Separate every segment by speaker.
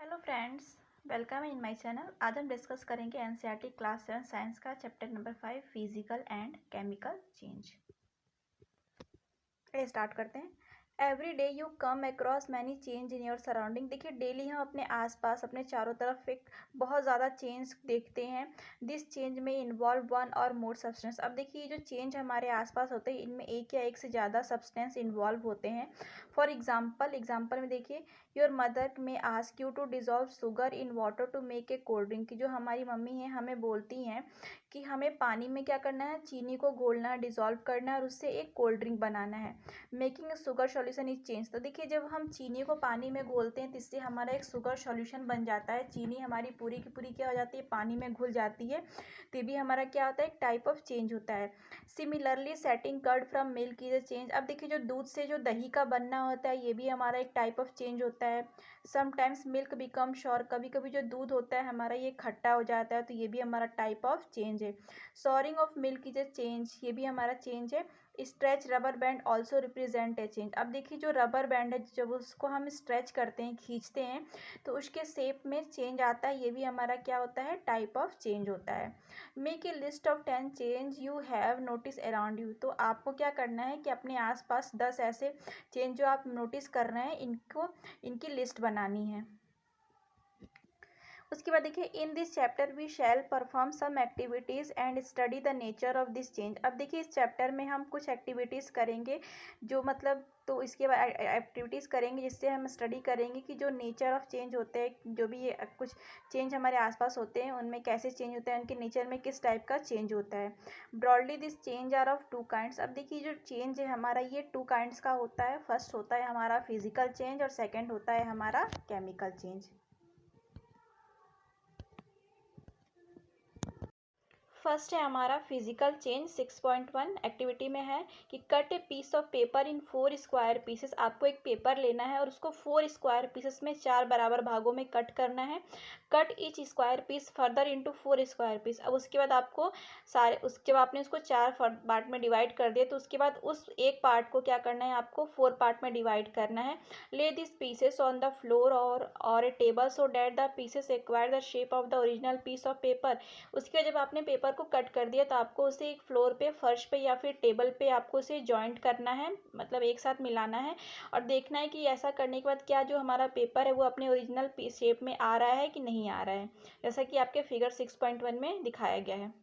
Speaker 1: Hello friends, welcome in my channel. आज हम discuss करेंगे एनसीईआरटी क्लास 7 साइंस का chapter number 5 physical and chemical change. Start करते हैं। Every day you come across many change in your surrounding. देखिए, daily हम अपने आसपास अपने चारों तरफ एक बहुत ज़्यादा चेंज देखते हैं। दिस चेंज में इन्वॉल्व वन और मोर सब्सटेंस। अब देखिए, ये जो चेंज हमारे आसपास होते हैं इनमें एक या एक से ज़्यादा सब्सटेंस इन्वॉल्व होते हैं। फॉर एग्जाम्पल में देखिए, your mother may ask you to dissolve sugar in water to make a cold drink. की जो हमारी मम्मी हैं हमें बोलती हैं कि हमें पानी में क्या करना है, चीनी को घोलना है, डिजॉल्व करना है और उससे एक कोल्ड ड्रिंक बनाना है। Making a sugar solution is change. तो देखिए, जब हम चीनी को पानी में घोलते हैं तो इससे हमारा एक शुगर सॉल्यूशन बन जाता है। चीनी हमारी पूरी की पूरी क्या हो जाती है, पानी में घुल जाती है। तो भी हमारा क्या होता है, एक टाइप ऑफ चेंज होता है। Similarly setting curd from milk is a change. अब देखिए, जो दूध से जो दही का बनना होता है ये भी हमारा एक टाइप ऑफ चेंज होता है। Sometimes milk become sure. कभी कभी जो दूध होता है हमारा ये खट्टा हो जाता है, तो ये भी हमारा टाइप ऑफ चेंज है। Soaring of milk is a change, ये भी हमारा चेंज है। Stretch rubber band also represent a change. अब देखिए, जो रबर बैंड है जब उसको हम स्ट्रेच करते हैं, खींचते हैं, तो उसके शेप में चेंज आता है। ये भी हमारा क्या होता है, टाइप ऑफ चेंज होता है। Make a list of 10 change you have notice around you. तो आपको क्या करना है कि अपने आसपास 10 ऐसे चेंज जो आप नोटिस कर रहे हैं इनकी लिस्ट बनानी है। उसके बाद देखिए, in this chapter we shall perform some activities and study the nature of this change. अब देखिए, इस चैप्टर में हम कुछ एक्टिविटीज़ करेंगे जो तो इसके बाद एक्टिविटीज़ करेंगे जिससे हम स्टडी करेंगे कि जो नेचर ऑफ चेंज होते हैं, जो भी ये कुछ चेंज हमारे आसपास होते हैं उनमें कैसे चेंज होता है, उनके नेचर में किस टाइप का चेंज होता है। Broadly this change are of 2 kinds. अब देखिए, जो चेंज है हमारा ये 2 काइंड्स का होता है। फर्स्ट होता है हमारा फिजिकल चेंज और सेकेंड होता है हमारा केमिकल चेंज। फर्स्ट है हमारा फिजिकल चेंज। 6.1 एक्टिविटी में है कि cut a piece of paper in 4 square pieces. आपको एक पेपर लेना है और उसको 4 स्क्वायर पीसेस में 4 बराबर भागों में कट करना है। Cut each square piece further into 4 square piece. अब उसके बाद आपको उसके बाद आपने उसको 4 पार्ट में डिवाइड कर दिया, तो उसके बाद उस एक पार्ट को क्या करना है, आपको 4 पार्ट में डिवाइड करना है। Lay this pieces on the floor और a table so that the pieces acquire the shape of the original piece of paper. उसके बाद जब आपने पेपर को कट कर दिया तो आपको उसे एक फ्लोर पे, फर्श पे या फिर टेबल पे आपको उसे जॉइंट करना है, मतलब एक साथ मिलाना है और देखना है कि ऐसा करने के बाद क्या जो हमारा पेपर है वो अपने ओरिजिनल शेप में आ रहा है कि नहीं आ रहा है, जैसा कि आपके फिगर 6.1 में दिखाया गया है।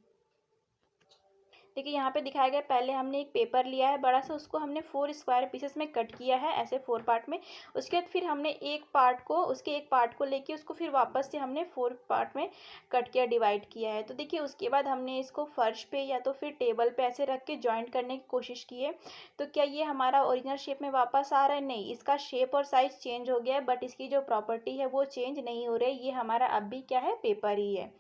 Speaker 1: देखिए, यहाँ पे दिखाया गया, पहले हमने एक पेपर लिया है बड़ा सा, उसको हमने 4 स्क्वायर पीसेस में कट किया है, ऐसे 4 पार्ट में। उसके बाद फिर हमने उसके एक पार्ट को लेके उसको फिर वापस से हमने 4 पार्ट में कट किया, डिवाइड किया है। तो देखिए, उसके बाद हमने इसको फर्श पे या तो फिर टेबल पे ऐसे रख के जॉइंट करने की कोशिश की है। तो क्या ये हमारा ओरिजिनल शेप में वापस आ रहा है? नहीं, इसका शेप और साइज चेंज हो गया है, बट इसकी जो प्रॉपर्टी है वो चेंज नहीं हो रही है। ये हमारा अब भी क्या है, पेपर ही है।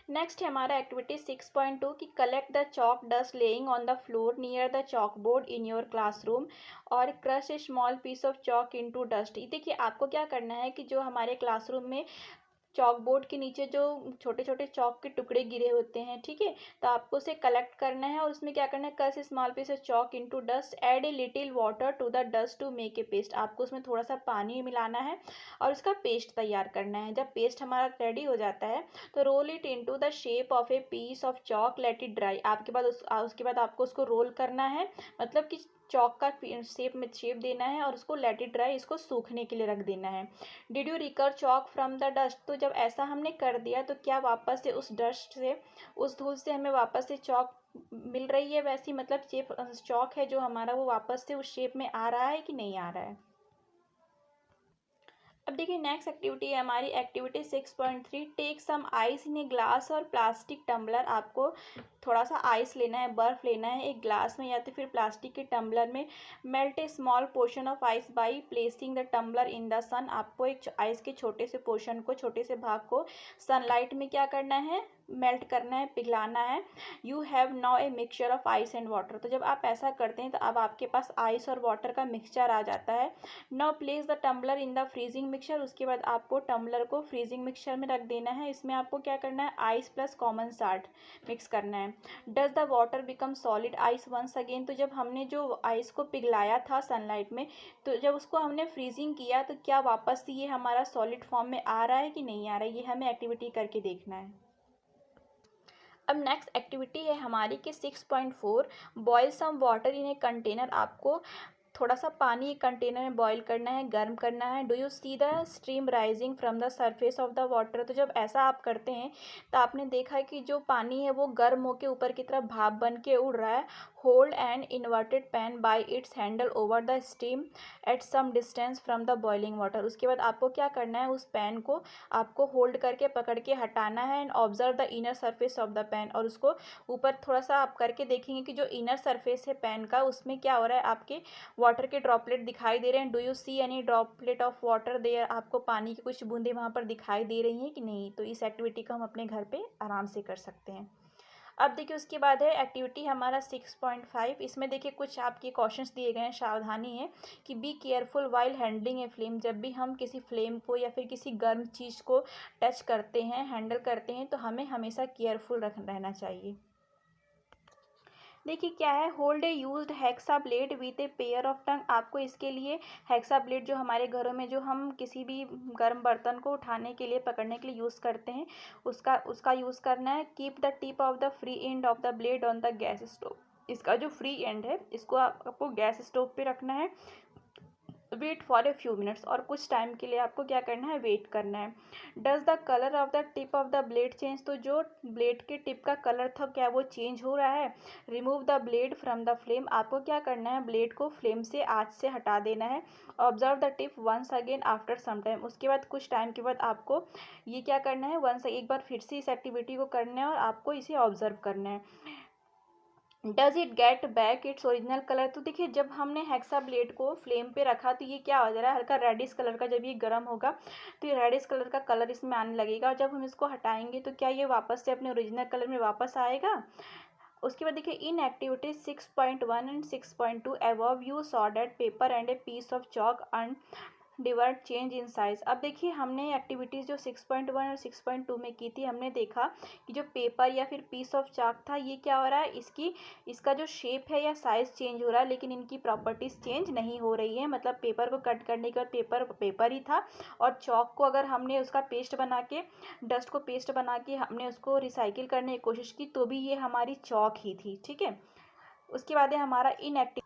Speaker 1: नेक्स्ट है हमारा एक्टिविटी 6.2 कि collect the chalk dust lying on the floor near the chalk board in your classroom और crush a small piece of chalk into dust. देखिए, आपको क्या करना है कि जो हमारे क्लासरूम में चॉक बोर्ड के नीचे जो छोटे छोटे चॉक के टुकड़े गिरे होते हैं, ठीक है, तो आपको उसे कलेक्ट करना है और उसमें क्या करना है, crush small piece of chalk into dust, add a little water to the dust to make a paste. आपको उसमें थोड़ा सा पानी मिलाना है और उसका पेस्ट तैयार करना है। जब पेस्ट हमारा रेडी हो जाता है तो roll it into the shape of a piece of chalk, let it dry. उसके बाद आपको उसको रोल करना है, मतलब कि चॉक का शेप देना है और उसको लेट इट ड्राई, इसको सूखने के लिए रख देना है। Did you recur chalk from the dust. तो जब ऐसा हमने कर दिया तो क्या वापस से उस डस्ट से, उस धूल से हमें वापस से चॉक मिल रही है वैसी, मतलब चॉक है जो हमारा वो वापस से उस शेप में आ रहा है कि नहीं आ रहा है। अब देखिए, नेक्स्ट एक्टिविटी है हमारी activity 6.3 take some ice in a glass और प्लास्टिक टम्बलर। आपको थोड़ा सा आइस लेना है, बर्फ़ लेना है एक ग्लास में या तो फिर प्लास्टिक के टम्बलर में। Melt a small portion of ice by placing the tumbler in the sun. आपको एक आइस के छोटे से पोर्शन को, छोटे से भाग को सनलाइट में क्या करना है, मेल्ट करना है, पिघलाना है। You have now a mixture of ice and water. तो जब आप ऐसा करते हैं तो अब आपके पास आइस और वाटर का मिक्सचर आ जाता है। Now place the tumbler in the freezing mixture. उसके बाद आपको टम्बलर को फ्रीजिंग मिक्सचर में रख देना है। इसमें आपको क्या करना है, ice plus common salt mix करना है। Does the water become solid ice once again. तो जब हमने जो आइस को पिघलाया था सनलाइट में, तो जब उसको हमने फ्रीजिंग किया तो क्या वापस ये हमारा सॉलिड फॉर्म में आ रहा है कि नहीं आ रहा है, ये हमें एक्टिविटी करके देखना है। अब नेक्स्ट एक्टिविटी है हमारी कि 6.4 boil some water in a container. आपको थोड़ा सा पानी एक कंटेनर में बॉईल करना है, गर्म करना है। Do you see the stream rising from the surface of the water. तो जब ऐसा आप करते हैं तो आपने देखा है कि जो पानी है वो गर्म होकर ऊपर की तरफ भाप बन के उड़ रहा है। Hold an inverted pan by its handle over the steam at some distance from the boiling water. उसके बाद आपको क्या करना है, उस पैन को आपको होल्ड करके पकड़ के हटाना है and observe the inner surface of the pan. और उसको ऊपर थोड़ा सा आप करके देखेंगे कि जो इनर सरफेस है पैन का, उसमें क्या हो रहा है, आपके वाटर के ड्रॉपलेट दिखाई दे रहे हैं। Do you see any droplet of water there. आपको पानी की कुछ बूंदे वहाँ पर दिखाई दे रही हैं कि नहीं। तो इस एक्टिविटी को हम अपने घर पे आराम से कर सकते हैं। अब देखिए उसके बाद है एक्टिविटी हमारा 6.5। इसमें देखिए कुछ आपके क्वेश्चंस दिए गए हैं, सावधानी है कि be careful while handling a flame. जब भी हम किसी फ्लेम को या फिर किसी गर्म चीज़ को टच करते हैं, हैंडल करते हैं, तो हमें हमेशा केयरफुल रहना चाहिए। देखिए क्या है, hold a used hexa blade with a pair of tongue. आपको इसके लिए हेक्सा ब्लेड जो हमारे घरों में जो हम किसी भी गर्म बर्तन को उठाने के लिए, पकड़ने के लिए यूज़ करते हैं, उसका यूज़ करना है। Keep the tip of the free end of the blade on the gas stove. इसका जो फ्री एंड है इसको आपको गैस स्टोव पे रखना है। Wait for a few minutes. और कुछ टाइम के लिए आपको क्या करना है, वेट करना है। Does the colour of the tip of the blade change. तो जो ब्लेड के टिप का कलर था क्या वो चेंज हो रहा है। Remove the blade from the flame. आपको क्या करना है, ब्लेड को फ्लेम से, आँच से हटा देना है। Observe the tip once again after some time. उसके बाद कुछ टाइम के बाद आपको ये क्या करना है, एक बार फिर से इस एक्टिविटी को करना है और आपको इसे ऑब्जर्व करना है। Does it get back its original colour. तो देखिए जब हमने हेक्सा ब्लेड को फ्लेम पे रखा तो ये क्या हो जा रहा है, हल्का रेडिश कलर का। जब ये गर्म होगा तो ये रेडिश कलर का कलर इसमें आने लगेगा। और जब हम इसको हटाएंगे तो क्या ये वापस से अपने ओरिजिनल कलर में वापस आएगा। उसके बाद देखिए in activities 6.1 and 6.2 above you saw that paper and a piece of chalk and divert change in size. अब देखिए हमने एक्टिविटीज़ जो 6.1 और 6.2 में की थी, हमने देखा कि जो पेपर या फिर पीस ऑफ चाक था ये क्या हो रहा है, इसका जो शेप है या साइज़ चेंज हो रहा है, लेकिन इनकी प्रॉपर्टीज़ चेंज नहीं हो रही है। मतलब पेपर को कट करने के बाद पेपर ही था, और चॉक को अगर हमने उसका पेस्ट बना के, डस्ट को पेस्ट बना के हमने उसको रिसाइकिल करने की कोशिश की तो भी ये हमारी चॉक ही थी। ठीक है, उसके बाद है हमारा inactive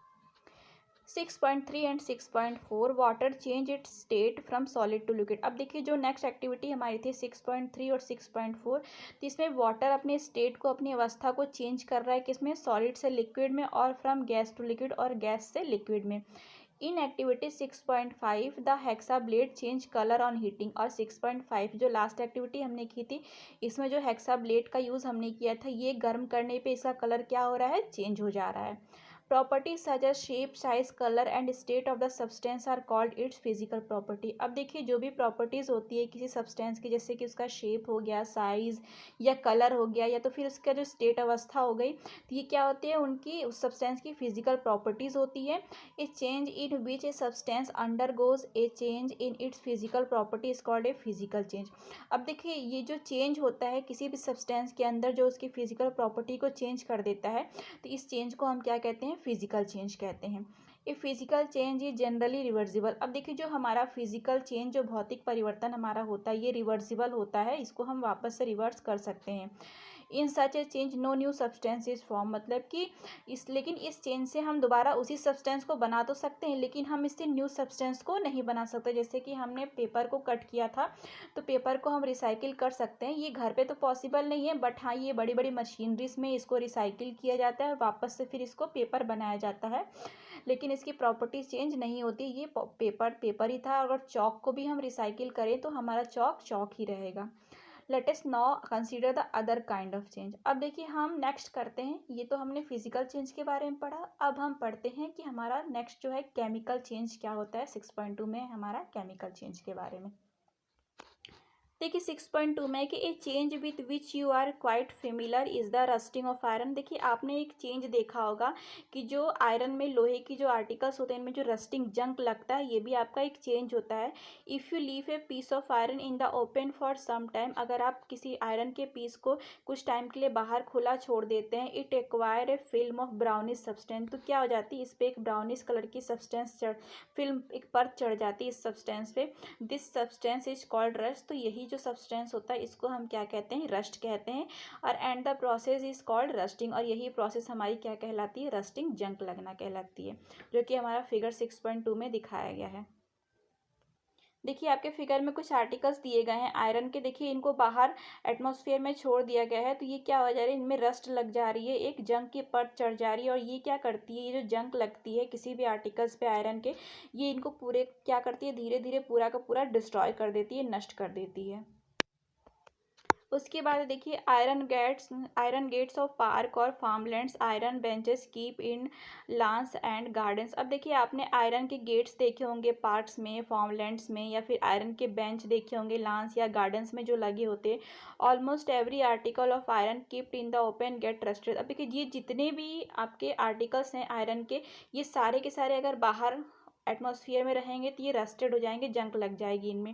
Speaker 1: 6.3 and 6.4 water change its state from solid to liquid. अब देखिए जो नेक्स्ट एक्टिविटी हमारी थी 6.3 और 6.4, तो इसमें वाटर अपने स्टेट को, अपनी अवस्था को चेंज कर रहा है किसमें, सॉलिड से लिक्विड में, और फ्रॉम गैस टू लिक्विड और गैस से लिक्विड में। In activity 6.5 the hexa blade change colour on heating. और 6.5 जो लास्ट एक्टिविटी हमने की थी, इसमें जो हेक्सा ब्लेड का यूज़ हमने किया था, ये गर्म करने पे इसका कलर क्या हो रहा है, चेंज हो जा रहा है। Properties such as shape, size, colour and state of the substance are called its physical property. अब देखिए जो भी प्रॉपर्टीज़ होती है किसी सब्सटेंस की, जैसे कि उसका शेप हो गया, साइज़ या कलर हो गया, या तो फिर उसका जो स्टेट अवस्था हो गई, तो ये क्या होती है, उनकी उस सब्सटेंस की फिजिकल प्रॉपर्टीज़ होती है। ए change in which a substance undergoes A change in its physical property is called a physical change. अब देखिए ये जो चेंज होता है किसी भी सब्सटेंस के अंदर, जो उसकी फिजिकल प्रॉपर्टी को चेंज कर देता है, तो इस चेंज को हम क्या कहते हैं, फिजिकल चेंज कहते हैं। ये physical change is generally reversible. अब देखिए जो हमारा फिजिकल चेंज, जो भौतिक परिवर्तन हमारा होता है, ये रिवर्सिबल होता है, इसको हम वापस से रिवर्स कर सकते हैं। In such a change no new substance is form. मतलब कि लेकिन इस चेंज से हम दोबारा उसी सब्सटेंस को बना तो सकते हैं, लेकिन हम इससे न्यू सब्सटेंस को नहीं बना सकते। जैसे कि हमने पेपर को कट किया था, तो पेपर को हम रिसाइकिल कर सकते हैं। ये घर पे तो पॉसिबल नहीं है, बट हाँ ये बड़ी बड़ी मशीनरीज में इसको रिसाइकिल किया जाता है, वापस से फिर इसको पेपर बनाया जाता है, लेकिन इसकी प्रॉपर्टीज चेंज नहीं होती। ये पेपर ही था। अगर चॉक को भी हम रिसाइकिल करें तो हमारा चॉक ही रहेगा। Let us now consider the other kind of change. अब देखिए हम नेक्स्ट करते हैं, ये तो हमने फिजिकल चेंज के बारे में पढ़ा, अब हम पढ़ते हैं कि हमारा नेक्स्ट जो है केमिकल चेंज क्या होता है। 6.2 में हमारा केमिकल चेंज के बारे में देखिए 6.2 में कि a change with which you are quite familiar is the rusting of iron. देखिए आपने एक चेंज देखा होगा कि जो आयरन में लोहे की जो आर्टिकल्स होते हैं इनमें जो रस्टिंग जंक लगता है, ये भी आपका एक चेंज होता है। If you leave a piece of iron in the open for some time, अगर आप किसी आयरन के पीस को कुछ टाइम के लिए बाहर खुला छोड़ देते हैं, it acquire a film of brownish substance, तो क्या हो जाती है, इस पर एक ब्राउनिश कलर की सब्सटेंस फिल्म एक परत चढ़ जाती है इस सब्सटेंस पे। This substance is called rust. तो यही जो सब्सटेंस होता है इसको हम क्या कहते हैं, रस्ट कहते हैं। और and the process is called rusting, और यही प्रोसेस हमारी क्या कहलाती है, रस्टिंग, जंक लगना कहलाती है, जो कि हमारा फिगर 6.2 में दिखाया गया है। देखिए आपके फिगर में कुछ आर्टिकल्स दिए गए हैं आयरन के। देखिए इनको बाहर एटमॉस्फेयर में छोड़ दिया गया है, तो ये क्या हो जा रहा है, इनमें रस्ट लग जा रही है, एक जंग की परत चढ़ जा रही है। और ये क्या करती है, ये जो जंग लगती है किसी भी आर्टिकल्स पे आयरन के, ये इनको पूरे क्या करती है, धीरे धीरे पूरा का पूरा डिस्ट्रॉय कर देती है, नष्ट कर देती है। उसके बाद देखिए आयरन गेट्स ऑफ पार्क और farmlands, iron benches keep in loans and gardens. अब देखिए आपने आयरन के गेट्स देखे होंगे पार्क्स में, फार्मलैंड्स में, या फिर आयरन के बेंच देखे होंगे लॉन्स या गार्डन्स में जो लगे होते हैं। Almost every article of iron keeped in the open get rusted. अब देखिए ये जितने भी आपके आर्टिकल्स हैं आयरन के, ये सारे के सारे अगर बाहर एटमॉस्फेयर में रहेंगे तो ये रस्टेड हो जाएंगे, जंक लग जाएगी इनमें।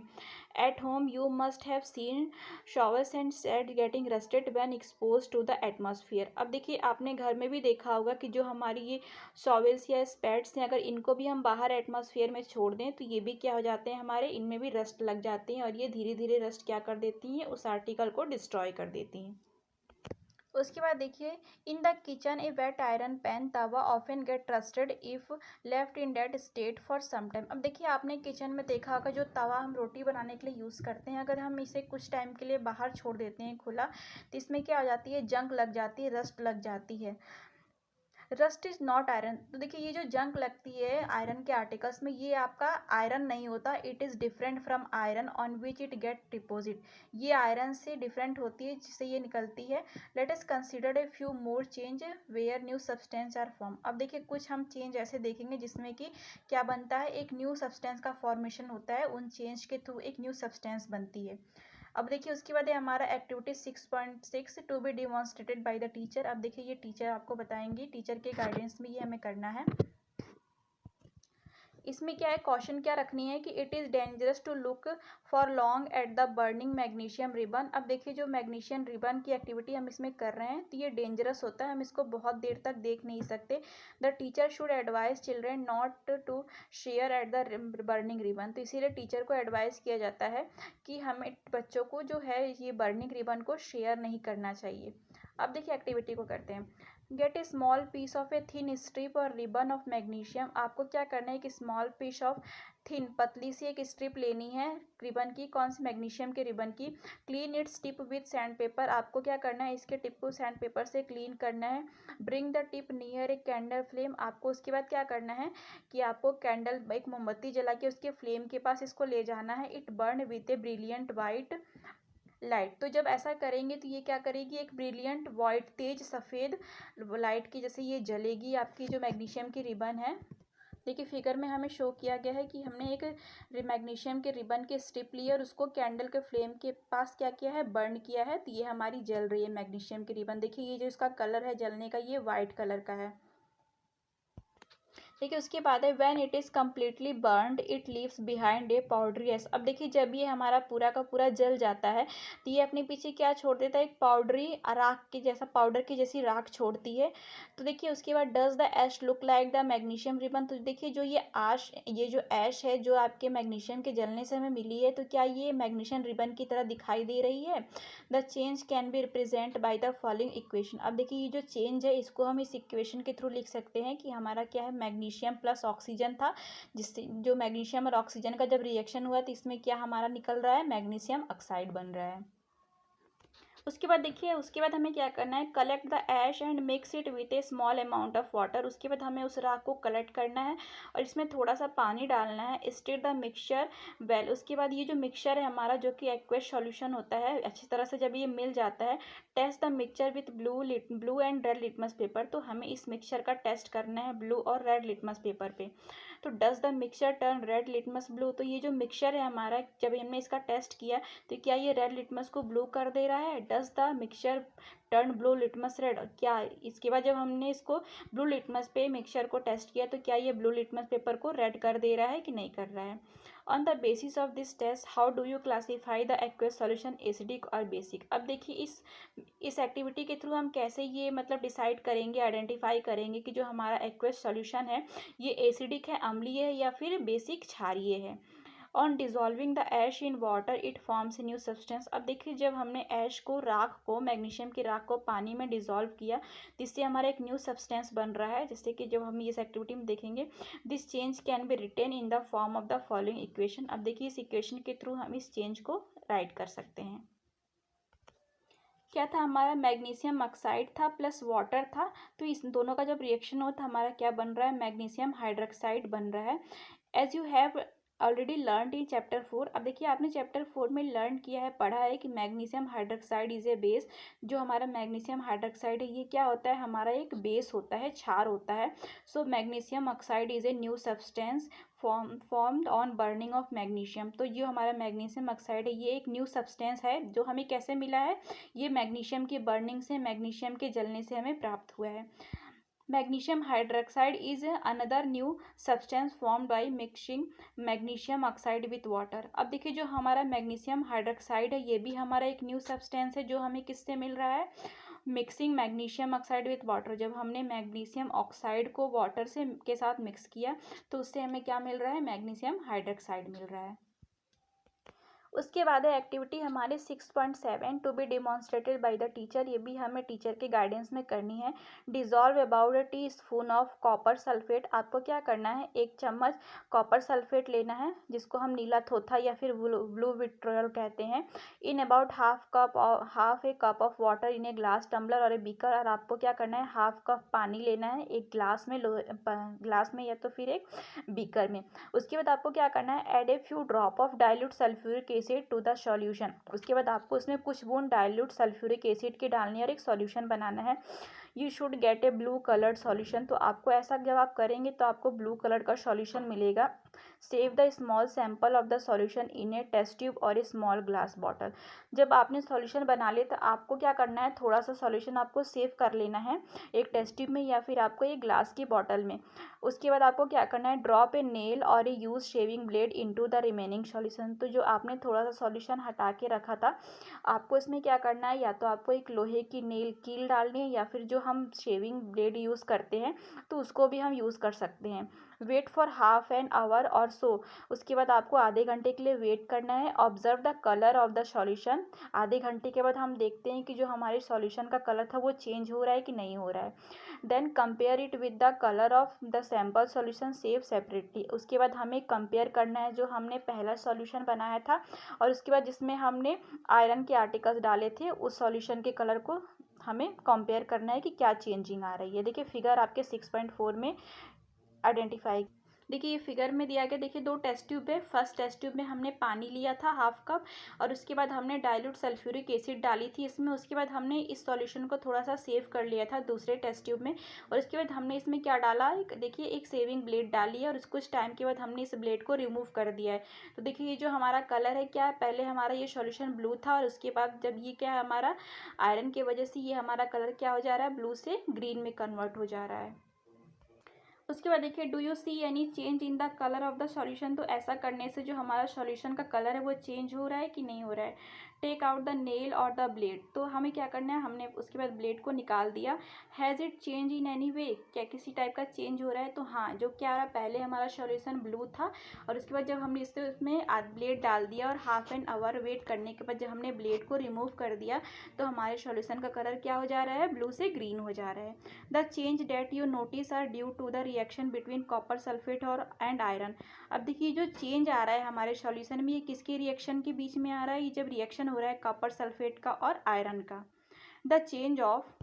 Speaker 1: At home you must have seen showers and set getting rusted when expose to the atmosphere. अब देखिए आपने घर में भी देखा होगा कि जो हमारी ये शॉवल्स या स्पैट्स हैं, अगर इनको भी हम बाहर एटमॉस्फेयर में छोड़ दें तो ये भी क्या हो जाते हैं, हमारे इनमें भी रस्ट लग जाते हैं, और ये धीरे धीरे रस्ट क्या कर देती हैं, उस आर्टिकल को डिस्ट्रॉय कर देती हैं। उसके बाद देखिए in the kitchen a wet iron pan tawa often get rusted if left in that state for some time. अब देखिए आपने किचन में देखा होगा जो तवा हम रोटी बनाने के लिए यूज़ करते हैं, अगर हम इसे कुछ टाइम के लिए बाहर छोड़ देते हैं खुला, तो इसमें क्या हो जाती है, जंग लग जाती है, रस्ट लग जाती है। Rust is not iron. तो देखिए ये जो जंक लगती है आयरन के आर्टिकल्स में, ये आपका आयरन नहीं होता, it is different from iron on which it get deposit. ये आयरन से डिफरेंट होती है जिससे ये निकलती है। Let us consider a few more change where new substance are form. अब देखिए कुछ हम चेंज ऐसे देखेंगे जिसमें कि क्या बनता है, एक न्यू सब्सटेंस का फॉर्मेशन होता है, उन चेंज के थ्रू एक न्यू सब्सटेंस बनती है। अब देखिए उसके बाद है हमारा activity 6.6 to be demonstrated by the teacher. अब देखिए ये टीचर आपको बताएंगी, टीचर के गाइडेंस में ये हमें करना है। इसमें क्या है, क्वेश्चन क्या रखनी है कि it is dangerous to look for long at the burning magnesium ribbon. अब देखिए जो मैग्नीशियम रिबन की एक्टिविटी हम इसमें कर रहे हैं तो ये डेंजरस होता है, हम इसको बहुत देर तक देख नहीं सकते। The teacher should advise children not to stare at the burning ribbon. तो इसीलिए टीचर को एडवाइस किया जाता है कि हमें बच्चों को जो है ये बर्निंग रिबन को शेयर नहीं करना चाहिए। अब देखिए एक्टिविटी को करते हैं। Get a small piece of a thin strip और रिबन ऑफ मैग्नीशियम। आपको क्या करना है कि स्मॉल पीस ऑफ थिन, पतली सी एक स्ट्रिप लेनी है रिबन की, कौन सी, मैग्नीशियम के रिबन की। Clean its tip with sand paper. आपको क्या करना है, इसके टिप को सैंड पेपर से क्लीन करना है। Bring the tip near a candle flame. आपको उसके बाद क्या करना है कि आपको कैंडल, एक मोमबत्ती जला के उसके फ्लेम के पास इसको ले जाना है। It burn with a brilliant white light. तो जब ऐसा करेंगे तो ये क्या करेगी, एक ब्रिलियंट वाइट, तेज सफ़ेद लाइट की जैसे ये जलेगी आपकी जो मैग्नीशियम की रिबन है। देखिए फिगर में हमें शो किया गया है कि हमने एक मैग्नीशियम के रिबन की स्ट्रिप ली है और उसको कैंडल के फ्लेम के पास क्या किया है, बर्न किया है, तो ये हमारी जल रही है मैग्नीशियम की रिबन। देखिए ये जो इसका कलर है जलने का, ये वाइट कलर का है। देखिए उसके बाद है when it is completely burned it leaves behind a powdery S. अब देखिए जब ये हमारा पूरा का पूरा जल जाता है तो ये अपने पीछे क्या छोड़ देता है, एक पाउडरी राख के जैसा, पाउडर की जैसी राख छोड़ती है। तो देखिए उसके बाद does the ash look like the magnesium ribbon. तो देखिए जो ये जो ऐश है जो आपके मैग्नीशियम के जलने से हमें मिली है, तो क्या ये मैग्नीशियम रिबन की तरह दिखाई दे रही है। The change can B represent by the following equation. अब देखिए ये जो चेंज है इसको हम इस इक्वेशन के थ्रू लिख सकते हैं कि हमारा क्या है, मैग्नीशियम प्लस ऑक्सीजन था, जिससे जो मैग्नीशियम और ऑक्सीजन का जब रिएक्शन हुआ तो इसमें क्या हमारा निकल रहा है, मैग्नीशियम ऑक्साइड बन रहा है। उसके बाद देखिए उसके बाद हमें क्या करना है, collect the ash and mix it with a small amount of water. उसके बाद हमें उस राख को कलेक्ट करना है और इसमें थोड़ा सा पानी डालना है। Stir the mixture well. उसके बाद ये जो मिक्सचर है हमारा जो कि एक्वेस सॉल्यूशन होता है, अच्छी तरह से जब ये मिल जाता है, test the mixture with blue and red litmus paper. तो हमें इस मिक्सचर का टेस्ट करना है ब्लू और रेड लिटमस पेपर पे। तो does the mixture turn red litmus blue, तो ये जो मिक्सचर है हमारा, जब हमने इसका टेस्ट किया तो क्या ये रेड लिटमस को ब्लू कर दे रहा है? Does the mixture turn blue litmus red, क्या इसके बाद जब हमने इसको ब्लू लिटमस पे मिक्सचर को टेस्ट किया तो क्या ये ब्लू लिटमस पेपर को रेड कर दे रहा है कि नहीं कर रहा है? On the basis of this test how do you classify the aqueous solution acidic और बेसिक। अब देखिए इस एक्टिविटी के थ्रू हम कैसे ये मतलब डिसाइड करेंगे, आइडेंटिफाई करेंगे कि जो हमारा एक्वेस सॉल्यूशन है ये एसिडिक है, अम्लीय है या फिर बेसिक क्षारीय है। On dissolving the ash in water it forms a new substance. अब देखिए जब हमने ऐश को, राख को, मैग्नीशियम की राख को पानी में डिजॉल्व किया जिससे हमारा एक न्यू सब्सटेंस बन रहा है, जिससे कि जब हम इस एक्टिविटी में देखेंगे this change can be written in the form of the following equation. अब देखिए इस इक्वेशन के थ्रू हम इस चेंज को राइट कर सकते हैं। क्या था हमारा? मैग्नीशियम ऑक्साइड था प्लस वाटर था, तो इस दोनों का जब रिएक्शन हो तो हमारा क्या बन रहा है? मैग्नीशियम हाइड्रोक्साइड बन रहा है। As you have already learn in chapter 4। अब देखिए आपने चैप्टर 4 में लर्न किया है, पढ़ा है कि magnesium hydroxide is a base. जो हमारा मैग्नीशियम हाइड्रोक्साइड है ये क्या होता है? हमारा एक बेस होता है, क्षार होता है। So magnesium oxide is a new substance formed on burning of magnesium. तो जो हमारा मैग्नीशियम ऑक्साइड है ये एक न्यू सब्सटेंस है जो हमें कैसे मिला है? ये मैग्नीशियम की बर्निंग से, मैग्नीशियम के जलने से हमें प्राप्त हुआ है। Magnesium hydroxide is another new substance formed by mixing magnesium oxide with water. अब देखिए जो हमारा मैग्नीशियम हाइड्रोक्साइड है ये भी हमारा एक न्यू सब्सटेंस है जो हमें किससे मिल रहा है? Mixing magnesium oxide with water. जब हमने मैग्नीशियम ऑक्साइड को वाटर से के साथ मिक्स किया तो उससे हमें क्या मिल रहा है? मैग्नीशियम हाइड्रोक्साइड मिल रहा है। उसके बाद है एक्टिविटी हमारे 6.7 to be demonstrated by the teacher. ये भी हमें टीचर के गाइडेंस में करनी है। Dissolve about a teaspoon of copper sulphate. आपको क्या करना है? 1 चम्मच कॉपर सल्फेट लेना है जिसको हम नीला थोथा या फिर ब्लू विट्रियल कहते हैं, in about half a cup of water in a glass tumbler और ए बीकर। और आपको क्या करना है? हाफ कप पानी लेना है एक ग्लास में, ग्लास में या तो फिर एक बीकर में। उसके बाद आपको क्या करना है? Add a few drop of dilute sulphuric acid to the solution. उसके बाद आपको उसमें कुछ बूंद डाइल्यूट सल्फ्यूरिक एसिड की डालनी है और एक सॉल्यूशन बनाना है। You should get a blue coloured solution. तो आपको ऐसा जब आप करेंगे तो आपको ब्लू कलर का सॉल्यूशन मिलेगा। Save the small sample of the solution in a test tube और ए स्मॉल ग्लास बॉटल। जब आपने सॉल्यूशन बना लिया तो आपको क्या करना है? थोड़ा सा सॉल्यूशन आपको सेव कर लेना है एक टेस्ट ट्यूब में या फिर आपको एक ग्लास की बॉटल में। उसके बाद आपको क्या करना है? ड्रॉप ए नेल और a use shaving blade into the remaining solution. तो जो आपने थोड़ा सा सॉल्यूशन हटा के रखा था आपको इसमें क्या करना है? या तो आपको एक लोहे की नेल कील डालनी है या फिर जो हम शेविंग ब्लेड यूज़ करते हैं तो उसको भी हम यूज़ कर सकते हैं। Wait for half an hour और सो। उसके बाद आपको आधे घंटे के लिए वेट करना है। Observe the colour of the solution. आधे घंटे के बाद हम देखते हैं कि जो हमारे सॉल्यूशन का कलर था वो चेंज हो रहा है कि नहीं हो रहा है। Then compare it with the colour of the sample solution save separately. उसके बाद हमें कंपेयर करना है जो हमने पहला सॉल्यूशन बनाया था और उसके बाद जिसमें हमने आयरन के आर्टिकल्स डाले थे उस सॉल्यूशन के कलर को हमें कंपेयर करना है कि क्या चेंजिंग आ रही है। देखिए फिगर आपके 6.4 में आइडेंटिफाई। देखिए ये फिगर में दिया गया, देखिए 2 टेस्ट ट्यूब है। फर्स्ट टेस्ट ट्यूब में हमने पानी लिया था हाफ कप और उसके बाद हमने डाइल्यूट सल्फ्यूरिक एसिड डाली थी इसमें। उसके बाद हमने इस सॉल्यूशन को थोड़ा सा सेव कर लिया था दूसरे टेस्ट ट्यूब में और उसके बाद हमने इसमें क्या डाला? देखिए एक सेविंग ब्लेड डाली है और कुछ टाइम के बाद हमने इस ब्लेड को रिमूव कर दिया है। तो देखिए ये जो हमारा कलर है क्या है? पहले हमारा ये सॉल्यूशन ब्लू था और उसके बाद जब ये क्या है हमारा आयरन की वजह से ये हमारा कलर क्या हो जा रहा है? ब्लू से ग्रीन में कन्वर्ट हो जा रहा है। उसके बाद देखिए do you see any change in the colour of the solution. तो ऐसा करने से जो हमारा सॉल्यूशन का कलर है वो चेंज हो रहा है कि नहीं हो रहा है। टेक आउट द नेल और द ब्लेड। तो हमें क्या करना है? हमने उसके बाद ब्लेड को निकाल दिया। Has it change in any way. क्या किसी टाइप का चेंज हो रहा है? तो हाँ, जो क्या रहा पहले हमारा सॉल्यूशन ब्लू था और उसके बाद जब हमने उसमें ब्लेड डाल दिया और हाफ एन आवर वेट करने के बाद जब हमने ब्लेड को रिमूव कर दिया तो हमारे सॉल्यूशन का कलर क्या हो जा रहा है? ब्लू से ग्रीन हो जा रहा है। The change that you notice are due to the reaction between copper sulphate और एंड आयरन। अब देखिए जो चेंज आ रहा है हमारे सॉल्यूशन में ये किसके रिएक्शन के बीच में आ रहा है? ये जब रिएक्शन हो रहा है कॉपर सल्फेट का और आयरन का। The change of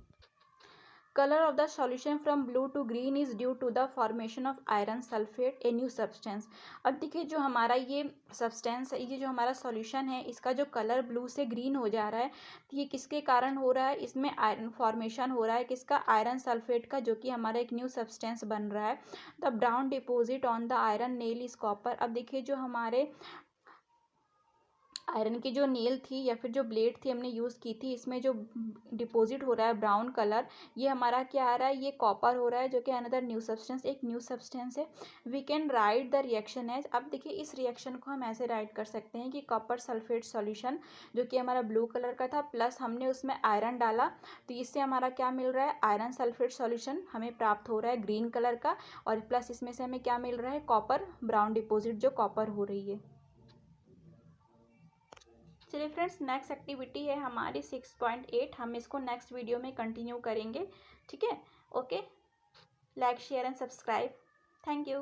Speaker 1: colour of the solution from blue to green is due to the formation of iron sulphate a new substance. अब देखिए जो हमारा ये सब्सटेंस है, ये जो हमारा सॉल्यूशन है, इसका जो कलर ब्लू से ग्रीन हो जा रहा है, तो ये किसके कारण हो रहा है? इसमें आयरन फॉर्मेशन हो रहा है, किसका? आयरन सल्फेट का, जो कि हमारा एक न्यू सब्सटेंस बन रहा है। The brown deposit on the iron nail is copper. अब देखिए जो हमारे आयरन की जो नेल थी या फिर जो ब्लेड थी हमने यूज़ की थी, इसमें जो डिपॉजिट हो रहा है ब्राउन कलर, ये हमारा क्या आ रहा है? ये कॉपर हो रहा है, जो कि अनदर न्यू सब्सटेंस, एक न्यू सब्सटेंस है। We can write the reaction as. अब देखिए इस रिएक्शन को हम ऐसे राइट कर सकते हैं कि कॉपर सल्फेट सॉल्यूशन, जो कि हमारा ब्लू कलर का था, प्लस हमने उसमें आयरन डाला, तो इससे हमारा क्या मिल रहा है? आयरन सल्फेट सॉल्यूशन हमें प्राप्त हो रहा है ग्रीन कलर का, और प्लस इसमें से हमें क्या मिल रहा है? कॉपर ब्राउन डिपॉजिट जो कॉपर हो रही है। चलिए फ्रेंड्स, नेक्स्ट एक्टिविटी है हमारी 6.8। हम इसको नेक्स्ट वीडियो में कंटिन्यू करेंगे। ठीक है, okay, like share and subscribe. Thank you.